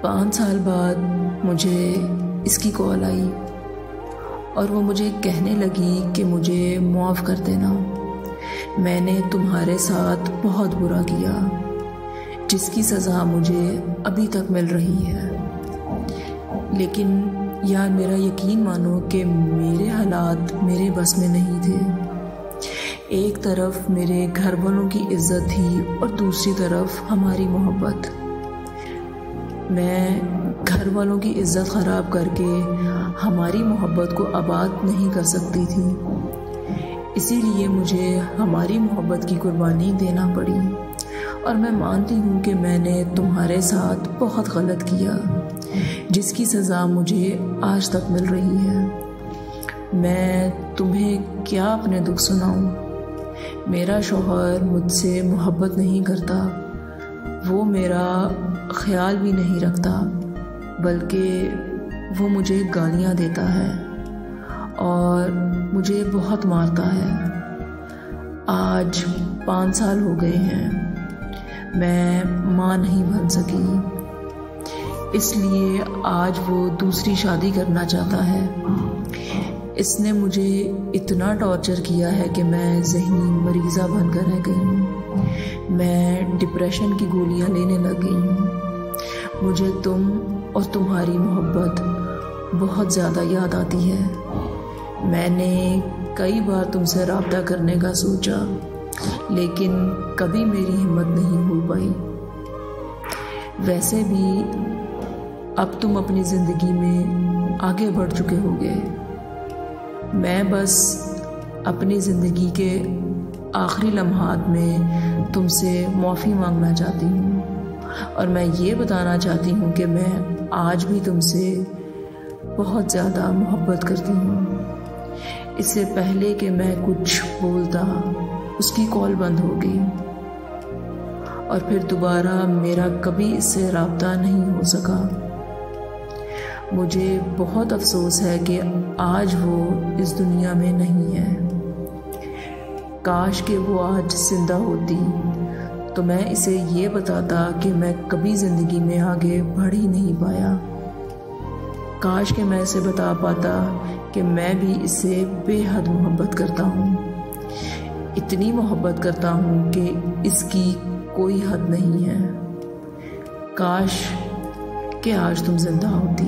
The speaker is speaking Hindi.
5 साल बाद मुझे इसकी कॉल आई और वो मुझे कहने लगी कि मुझे माफ़ कर देना, मैंने तुम्हारे साथ बहुत बुरा किया जिसकी सज़ा मुझे अभी तक मिल रही है। लेकिन यार मेरा यकीन मानो कि मेरे हालात मेरे बस में नहीं थे। एक तरफ मेरे घर वालों की इज्जत थी और दूसरी तरफ हमारी मोहब्बत। मैं घर वालों की इज्जत ख़राब करके हमारी मोहब्बत को आबाद नहीं कर सकती थी, इसीलिए मुझे हमारी मोहब्बत की कुर्बानी देना पड़ी। और मैं मानती हूँ कि मैंने तुम्हारे साथ बहुत गलत किया जिसकी सज़ा मुझे आज तक मिल रही है। मैं तुम्हें क्या अपने दुख सुनाऊँ। मेरा शौहर मुझसे मोहब्बत नहीं करता, वो मेरा ख्याल भी नहीं रखता, बल्कि वो मुझे गालियाँ देता है और मुझे बहुत मारता है। आज 5 साल हो गए हैं, मैं माँ नहीं बन सकी, इसलिए आज वो दूसरी शादी करना चाहता है। इसने मुझे इतना टॉर्चर किया है कि मैं ज़हनी मरीज़ा बनकर रह गई हूँ। मैं डिप्रेशन की गोलियाँ लेने लग गई हूँ। मुझे तुम और तुम्हारी मोहब्बत बहुत ज़्यादा याद आती है। मैंने कई बार तुमसे रब्ता करने का सोचा, लेकिन कभी मेरी हिम्मत नहीं हो पाई। वैसे भी अब तुम अपनी ज़िंदगी में आगे बढ़ चुके होगे। मैं बस अपनी ज़िंदगी के आखिरी लम्हात में तुमसे माफ़ी मांगना चाहती हूँ और मैं ये बताना चाहती हूँ कि मैं आज भी तुमसे बहुत ज़्यादा मोहब्बत करती हूँ। इससे पहले कि मैं कुछ बोलता, उसकी कॉल बंद हो गई और फिर दोबारा मेरा कभी इससे रब्ता नहीं हो सका। मुझे बहुत अफसोस है कि आज वो इस दुनिया में नहीं है। काश कि वो आज जिंदा होती तो मैं इसे ये बताता कि मैं कभी ज़िंदगी में आगे बढ़ ही नहीं पाया। काश कि मैं इसे बता पाता कि मैं भी इससे बेहद मोहब्बत करता हूँ। इतनी मोहब्बत करता हूँ कि इसकी कोई हद नहीं है। काश कि आज तुम जिंदा होती।